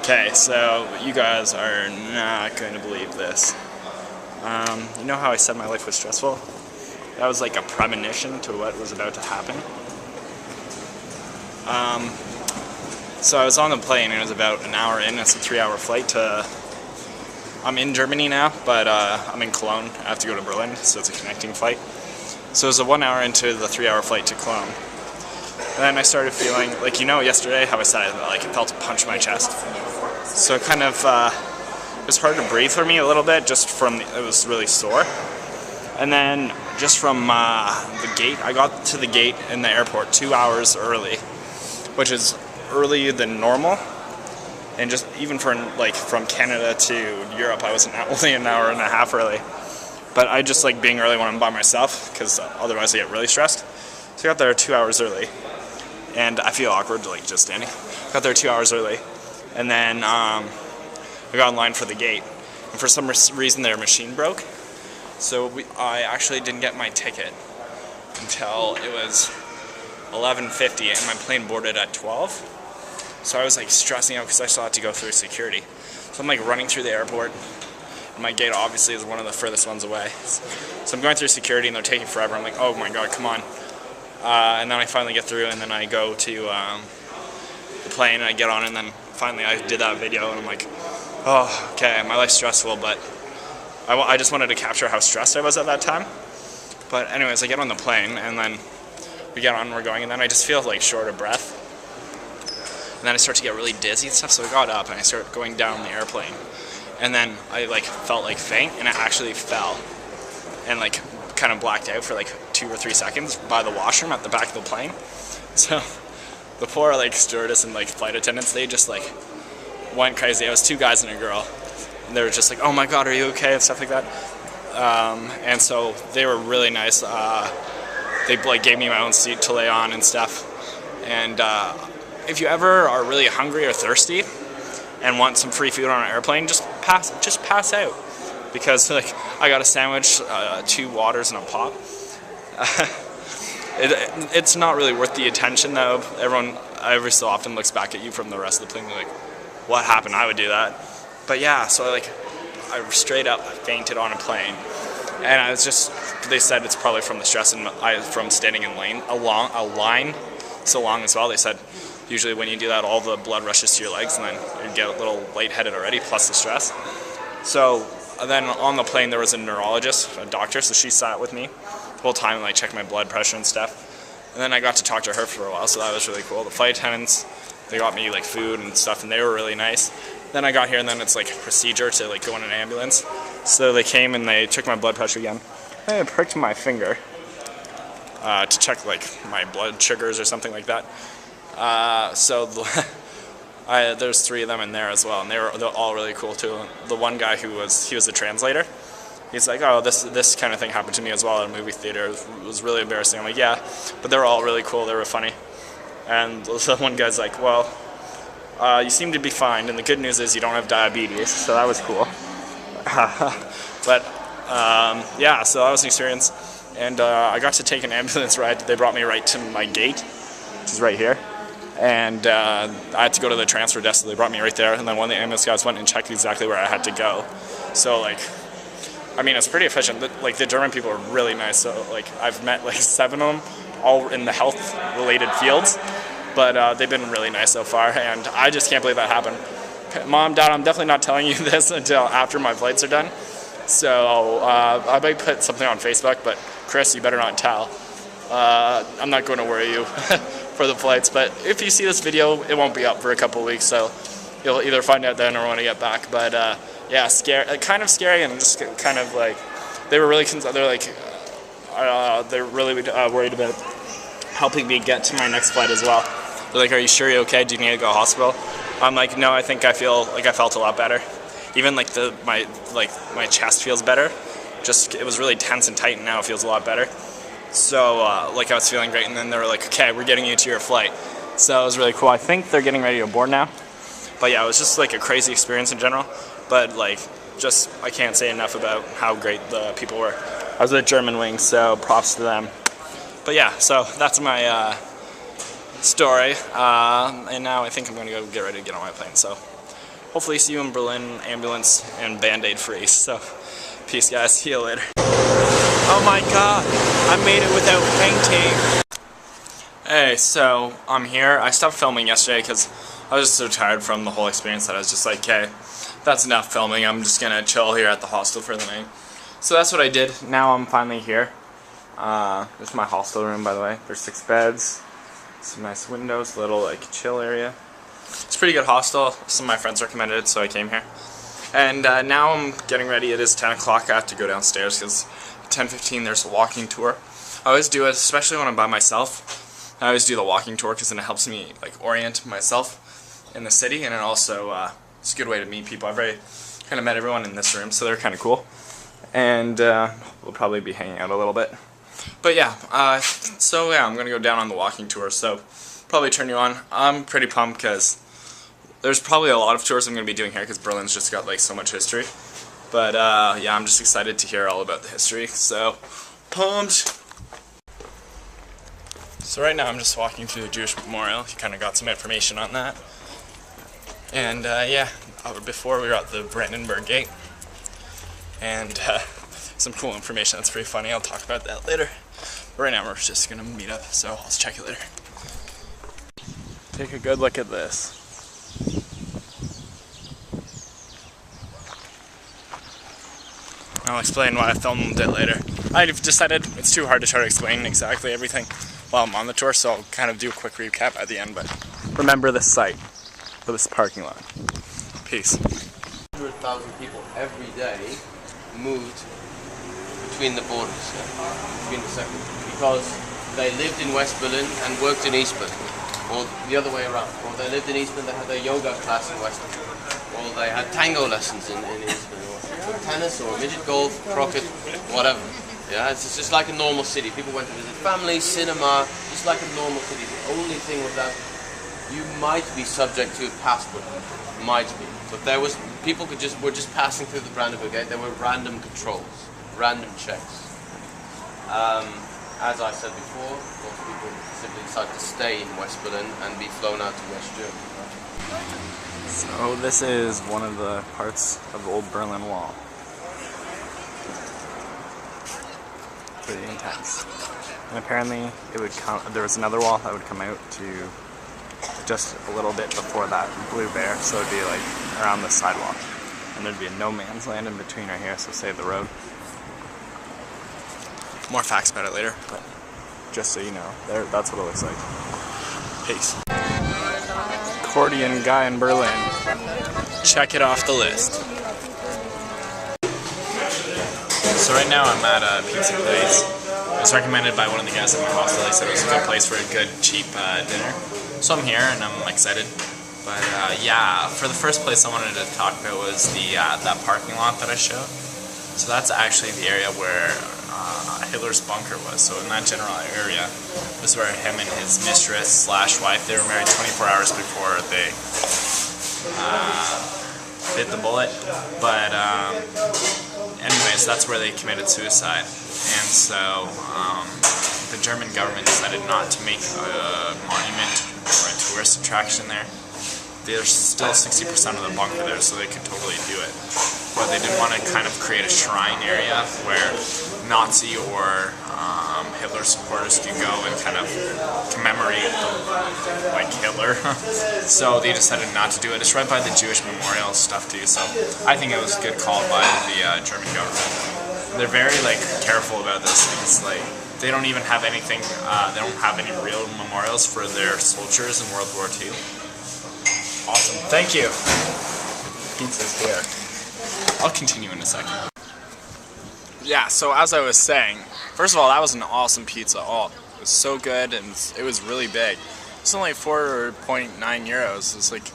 Okay, so you guys are not going to believe this. You know how I said my life was stressful? That was like a premonition to what was about to happen. So I was on the plane, and it was about an hour in. It's a 3-hour flight to... I'm in Germany now, but I'm in Cologne. I have to go to Berlin, so it's a connecting flight. So it was a 1 hour into the 3-hour flight to Cologne. And then I started feeling, like, you know, yesterday how I said it felt a punch in my chest. So it kind of, it was hard to breathe for me a little bit, just from, it was really sore. And then just from the gate, I got to the gate in the airport 2 hours early, which is earlier than normal. And just even for, like, from Canada to Europe, I was only an hour and a half early. But I just like being early when I'm by myself, because otherwise I get really stressed. So I got there 2 hours early. And I feel awkward, like, just standing. Got there 2 hours early, and then I got in line for the gate. And for some reason, their machine broke, so I actually didn't get my ticket until it was 11:50, and my plane boarded at 12. So I was like stressing out because I still had to go through security. So I'm like running through the airport, and my gate obviously is one of the furthest ones away. So I'm going through security, and they're taking forever. I'm like, oh my god, come on. And then I finally get through, and then I go to the plane, and I get on, and then finally I did that video, and I'm like, oh, okay, my life's stressful, but I just wanted to capture how stressed I was at that time. But anyways, I get on the plane, and then we get on, and we're going, and then I just feel like short of breath. And then I start to get really dizzy and stuff, so I got up, and I started going down the airplane. And then I like felt like faint, and I actually fell, and like kind of blacked out for like 2 or 3 seconds by the washroom at the back of the plane. So the poor like stewardess and like flight attendants, they just like went crazy. It was 2 guys and a girl, and they were just like, oh my god, are you okay, and stuff like that. And so they were really nice. They like gave me my own seat to lay on and stuff. And if you ever are really hungry or thirsty and want some free food on an airplane, just pass out. Because like I got a sandwich, 2 waters, and a pop. It's not really worth the attention though. Everyone every so often looks back at you from the rest of the plane. They're like, "What happened? I would do that." But yeah, so I straight up fainted on a plane, and I was just. They said it's probably from the stress and from standing in a line so long as well. They said usually when you do that, all the blood rushes to your legs, and then you get a little lightheaded already, plus the stress. So. And then on the plane there was a neurologist, a doctor, so she sat with me the whole time and like checked my blood pressure and stuff. And then I got to talk to her for a while, so that was really cool. The flight attendants, they got me like food and stuff, and they were really nice. Then I got here, and then it's like a procedure to like go in an ambulance. So they came and they took my blood pressure again. They pricked my finger to check like my blood sugars or something like that. There's 3 of them in there as well, and they're all really cool too. The one guy he was a translator. He's like, oh, this kind of thing happened to me as well at a movie theater. It was really embarrassing. I'm like, yeah, but they were all really cool. They were funny. And the one guy's like, well, you seem to be fine, and the good news is you don't have diabetes, so that was cool. But yeah, so that was an experience, and I got to take an ambulance ride. They brought me right to my gate, which is right here. And I had to go to the transfer desk, so they brought me right there, and then one of the ambulance guys went and checked exactly where I had to go. So like, I mean, it's pretty efficient. Like the German people are really nice. So like, I've met like 7 of them, all in the health-related fields, but they've been really nice so far, and I just can't believe that happened. Mom, Dad, I'm definitely not telling you this until after my flights are done. So I might put something on Facebook, but Chris, you better not tell. I'm not going to worry you for the flights, but if you see this video, it won't be up for a couple of weeks, so you'll either find out then or when I get back. But yeah, kind of scary, and just kind of like they're really worried about helping me get to my next flight as well. They're like, "Are you sure you're okay? Do you need to go to the hospital?" I'm like, "No, I think I felt a lot better. Even like my chest feels better. Just it was really tense and tight, and now it feels a lot better." So like I was feeling great, and then they were like, "Okay, we're getting you to your flight." So it was really cool. I think they're getting ready to board now. But yeah, it was just like a crazy experience in general. But like, just I can't say enough about how great the people were. I was with Germanwings, so props to them. But yeah, so that's my story. And now I think I'm gonna go get ready to get on my plane. So hopefully see you in Berlin, ambulance and Band-Aid free. So peace, guys. See you later. Oh my god, I made it without fainting. Hey, so I'm here. I stopped filming yesterday because I was just so tired from the whole experience that I was just like, okay, that's enough filming. I'm just gonna chill here at the hostel for the night. So that's what I did. Now I'm finally here. This is my hostel room, by the way. There's 6 beds, some nice windows, little like chill area. It's a pretty good hostel. Some of my friends recommended it, so I came here. And now I'm getting ready. It is 10 o'clock. I have to go downstairs because 10:15 there's a walking tour. I always do it, especially when I'm by myself. I always do the walking tour because then it helps me like orient myself in the city, and it also it's a good way to meet people. I've already kind of met everyone in this room, so they're kind of cool. And we'll probably be hanging out a little bit. But yeah, so yeah, I'm gonna go down on the walking tour. So probably turn you on. I'm pretty pumped because there's probably a lot of tours I'm gonna be doing here because Berlin's just got like so much history. But yeah, I'm just excited to hear all about the history. So pumped. So right now I'm just walking through the Jewish Memorial. You kind of got some information on that. And yeah, before we were at the Brandenburg Gate. And some cool information that's pretty funny. I'll talk about that later. But right now we're just going to meet up, so I'll check it later. Take a good look at this. I'll explain why I filmed it later. I've decided it's too hard to try to explain exactly everything while I'm on the tour, so I'll kind of do a quick recap at the end, but remember this site for this parking lot. Peace. 100,000 people every day moved between the borders, between the sectors, because they lived in West Berlin and worked in East Berlin, or the other way around. Or they lived in East Berlin, they had their yoga class in West Berlin, or they had tango lessons in East Berlin, or tennis, or midget golf, croquet, whatever. Yeah, it's just like a normal city. People went to visit family, cinema, just like a normal city. The only thing was that you might be subject to a passport, might be. But there was people were just passing through the Brandenburg Gate. There were random controls, random checks. As I said before, lots of people simply decide to stay in West Berlin and be flown out to West Germany. Right? So this is one of the parts of the old Berlin Wall. Pretty intense. And apparently it would come. There was another wall that would come out to just a little bit before that blue bear, so it'd be like around the sidewalk, and there'd be a no man's land in between right here, so save the road. More facts about it later, but just so you know, that's what it looks like. Peace. Accordion guy in Berlin. Check it off the list. So right now I'm at a pizza place. It was recommended by one of the guys at my hostel. He said it was a good place for a good, cheap dinner. So I'm here and I'm excited. But yeah, for the first place I wanted to talk about was the that parking lot that I showed. So that's actually the area where Hitler's bunker was. So in that general area was where him and his mistress / wife, they were married 24 hours before they bit the bullet. But anyways, that's where they committed suicide. And so the German government decided not to make a monument or a tourist attraction there. There's still 60% of the bunker there, so they could totally do it. But they didn't want to kind of create a shrine area where Nazi or Hitler supporters could go and kind of commemorate like Hitler. So they decided not to do it. It's right by the Jewish Memorial stuff too, so I think it was a good call by the German government. They're very like careful about those things. Like they don't even have anything, they don't have any real memorials for their soldiers in World War II. Awesome. Thank you. Pizza's here. I'll continue in a second. Yeah, so as I was saying, first of all, that was an awesome pizza. Oh, it was so good, and it was really big. It's only 4.9 euros. It's like,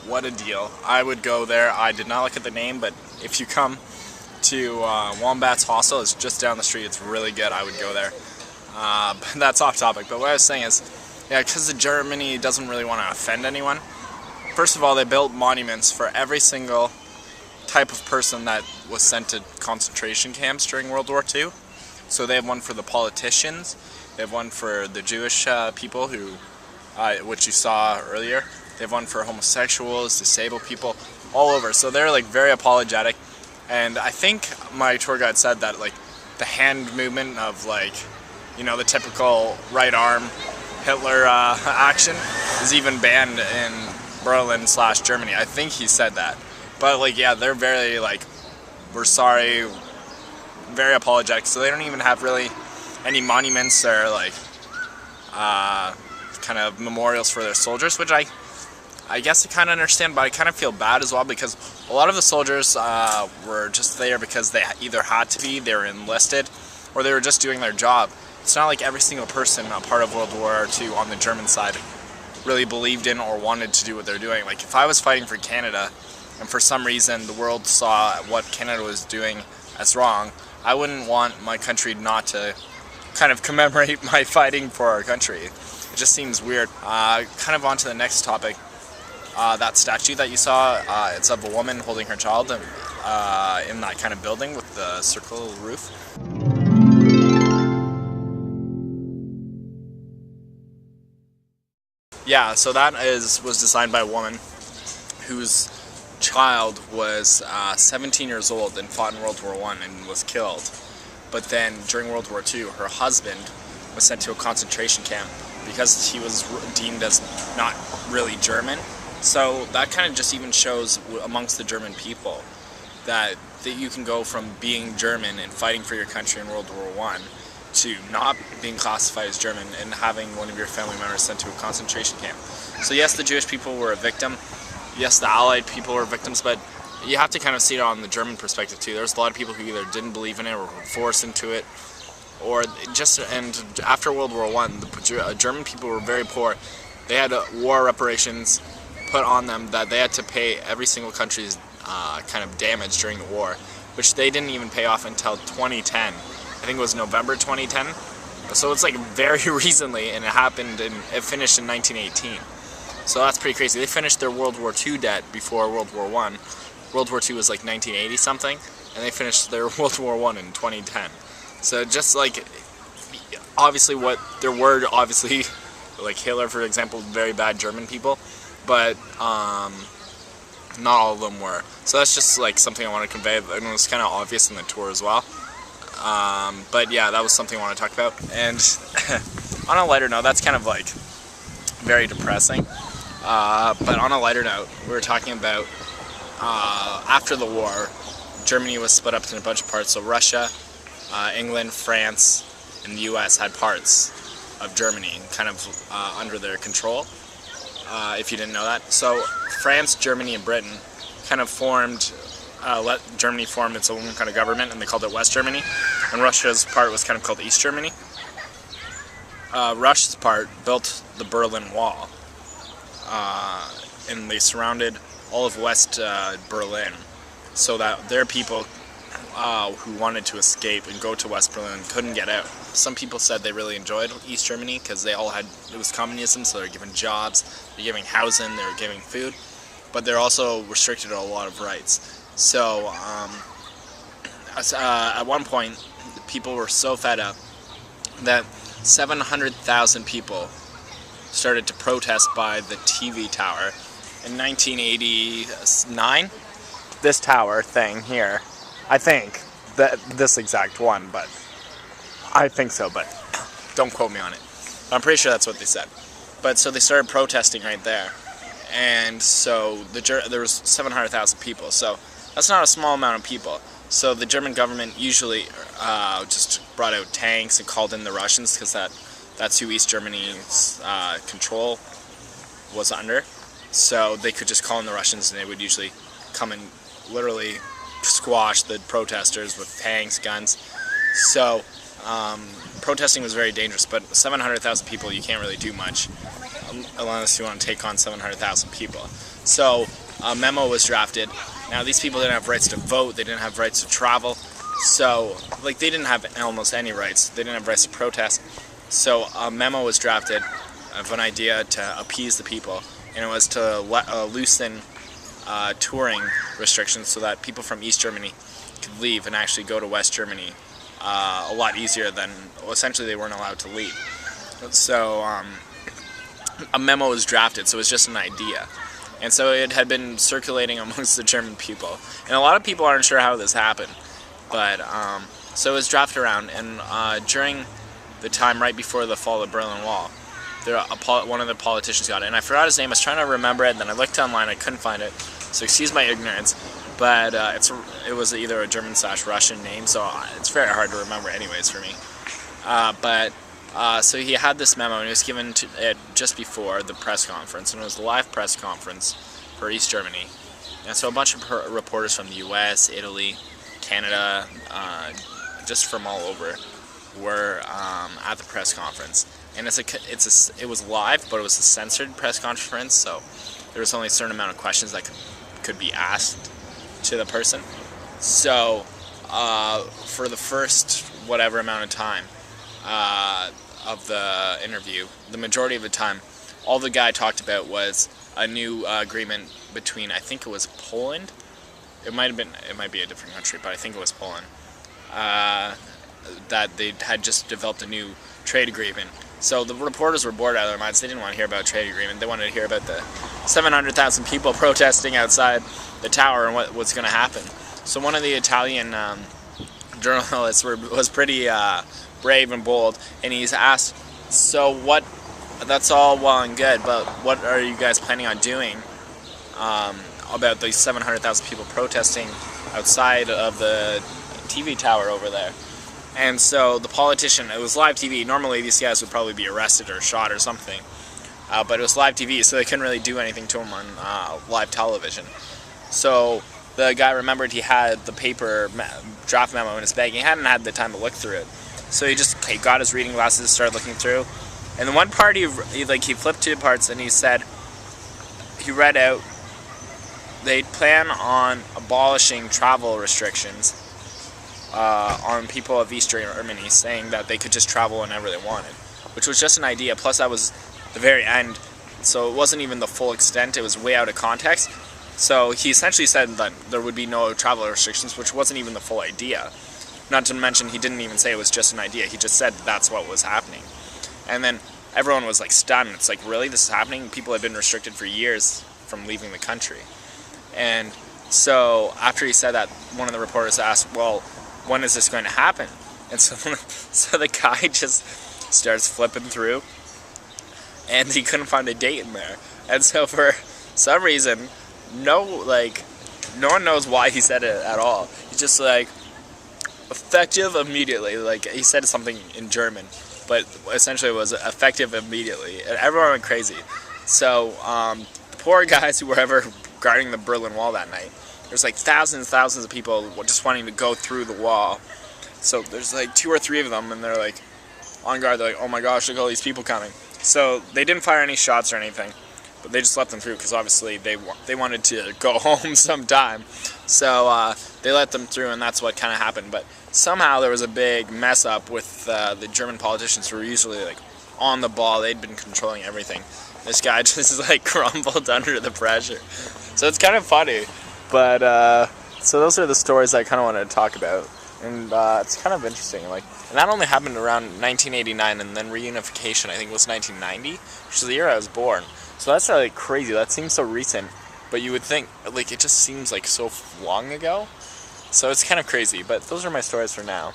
what a deal. I would go there. I did not look at the name, but if you come to Wombat's Hostel, it's just down the street. It's really good. I would go there. But that's off topic. But what I was saying is, yeah, because Germany doesn't really want to offend anyone. First of all, they built monuments for every single type of person that was sent to concentration camps during World War II. So they have one for the politicians. They have one for the Jewish people, who, which you saw earlier. They have one for homosexuals, disabled people, all over. So they're like very apologetic. And I think my tour guide said that like the hand movement of like, you know, the typical right arm Hitler action is even banned in Berlin/Germany. I think he said that. But like, yeah, they're very like, we're sorry, very apologetic. So they don't even have really any monuments or like kind of memorials for their soldiers, which I guess I kind of understand, but I kind of feel bad as well, because a lot of the soldiers were just there because they either had to be, they were enlisted, or they were just doing their job. It's not like every single person a part of World War II on the German side really believed in or wanted to do what they're doing. Like if I was fighting for Canada, and for some reason the world saw what Canada was doing as wrong, I wouldn't want my country not to kind of commemorate my fighting for our country. It just seems weird. Kind of on to the next topic. That statue that you saw, it's of a woman holding her child in that kind of building with the circle roof. Yeah, so that was designed by a woman whose child was 17 years old and fought in World War I and was killed. But then during World War II, her husband was sent to a concentration camp because he was deemed as not really German. So that kind of just even shows amongst the German people that you can go from being German and fighting for your country in World War I to not being classified as German and having one of your family members sent to a concentration camp. So yes, the Jewish people were a victim. Yes, the Allied people were victims, but you have to kind of see it on the German perspective too. There's a lot of people who either didn't believe in it or were forced into it, or just, and after World War I, the German people were very poor. They had war reparations put on them that they had to pay every single country's kind of damage during the war, which they didn't even pay off until 2010. I think it was November 2010. So it's like very recently, and it finished in 1918. So that's pretty crazy. They finished their World War II debt before World War I. World War II was like 1980 something, and they finished their World War I in 2010. So just like, obviously there were obviously, like Hitler for example, very bad German people, but not all of them were. So that's just like something I want to convey, and it was kind of obvious in the tour as well. But yeah, that was something I want to talk about. And on a lighter note, that's kind of like very depressing. But on a lighter note, we were talking about after the war, Germany was split up into a bunch of parts. So Russia, England, France, and the US had parts of Germany kind of under their control, if you didn't know that. So France, Germany, and Britain kind of formed, let Germany form its own kind of government, and they called it West Germany. And Russia's part was kind of called East Germany. Russia's part built the Berlin Wall, and they surrounded all of West Berlin, so that their people who wanted to escape and go to West Berlin couldn't get out. Some people said they really enjoyed East Germany because it was communism, so they were given jobs, they were giving housing, they were giving food, but they're also restricted a lot of rights. So at one point, people were so fed up that 700,000 people started to protest by the TV tower in 1989. This tower thing here, I think that this exact one, but I think so, but don't quote me on it. I'm pretty sure that's what they said. But so they started protesting right there, and so there was 700,000 people. So that's not a small amount of people. So the German government usually just brought out tanks and called in the Russians because that's who East Germany's control was under. So they could just call in the Russians, and they would usually come and literally squash the protesters with tanks, guns. So protesting was very dangerous, but 700,000 people, you can't really do much unless you want to take on 700,000 people. So a memo was drafted. Now these people didn't have rights to vote, they didn't have rights to travel, so like they didn't have almost any rights. They didn't have rights to protest. So a memo was drafted of an idea to appease the people, and it was to loosen touring restrictions so that people from East Germany could leave and actually go to West Germany a lot easier than, essentially they weren't allowed to leave. So a memo was drafted, so it was just an idea. And so it had been circulating amongst the German people. And a lot of people aren't sure how this happened. But, so it was drafted around, and during the time right before the fall of the Berlin Wall, one of the politicians got it. And I forgot his name, I was trying to remember it, and then I looked online, I couldn't find it. So excuse my ignorance. But it was either a German/Russian name, so it's very hard to remember anyways for me. So he had this memo, and he was given it just before the press conference, and it was a live press conference for East Germany. And so a bunch of reporters from the US, Italy, Canada, just from all over, were at the press conference. And it was live, but it was a censored press conference, so there was only a certain amount of questions that could be asked to the person. So for the first whatever amount of time of the interview, the majority of the time, all the guy talked about was a new agreement between, I think it was Poland. It might be a different country, but I think it was Poland. That they had just developed a new trade agreement. So the reporters were bored out of their minds. They didn't want to hear about a trade agreement. They wanted to hear about the 700,000 people protesting outside the tower and what's going to happen. So one of the Italian journalists was pretty brave and bold, and he's asked, so that's all well and good, but what are you guys planning on doing about these 700,000 people protesting outside of the TV tower over there? And so the politician, it was live TV, normally these guys would probably be arrested or shot or something, but it was live TV, so they couldn't really do anything to him on live television. So the guy remembered he had the paper draft memo in his bag. He hadn't had the time to look through it. So he got his reading glasses, started looking through, and the one part he flipped to parts, and he read out, they plan on abolishing travel restrictions on people of East Germany, saying that they could just travel whenever they wanted, which was just an idea. Plus that was the very end, so it wasn't even the full extent, it was way out of context. So he essentially said that there would be no travel restrictions, which wasn't even the full idea. Not to mention, he didn't even say it was just an idea. He just said that's what was happening. And then everyone was like stunned. It's like, really? This is happening? People have been restricted for years from leaving the country. And so after he said that, one of the reporters asked, well, when is this going to happen? And so the guy just starts flipping through, and he couldn't find a date in there. And so for some reason, no one knows why he said it at all. He's just like, effective immediately. Like, he said something in German, but essentially it was effective immediately. And everyone went crazy. So the poor guys who were ever guarding the Berlin Wall that night, there's like thousands of people just wanting to go through the wall. So there's like 2 or 3 of them, and they're like on guard. They're like, oh my gosh, look at all these people coming. So they didn't fire any shots or anything, but they just let them through because obviously they wanted to go home sometime. So they let them through, and that's what kind of happened. But somehow there was a big mess up with the German politicians who were usually like on the ball. They'd been controlling everything. This guy just like crumbled under the pressure. So it's kind of funny. But so those are the stories I kind of wanted to talk about, and it's kind of interesting. Like, and that only happened around 1989, and then reunification I think was 1990, which is the year I was born. So that's like crazy. That seems so recent, but you would think like it just seems like so long ago. So it's kind of crazy. But those are my stories for now,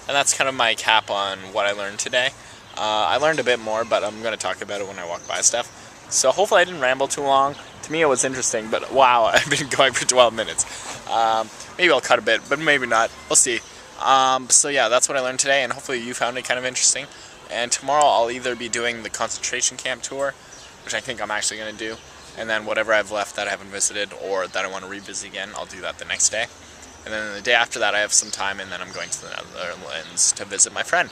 and that's kind of my cap on what I learned today. I learned a bit more, but I'm going to talk about it when I walk by stuff. So hopefully I didn't ramble too long. To me it was interesting, but wow, I've been going for 12 minutes. Maybe I'll cut a bit, but maybe not. We'll see. So yeah, that's what I learned today, and hopefully you found it kind of interesting. And tomorrow I'll either be doing the concentration camp tour, which I think I'm actually going to do, and then whatever I've left that I haven't visited or that I want to revisit again, I'll do that the next day. And then the day after that I have some time, and then I'm going to the Netherlands to visit my friend.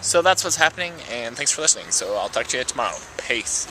So that's what's happening, and thanks for listening. So I'll talk to you tomorrow. Peace.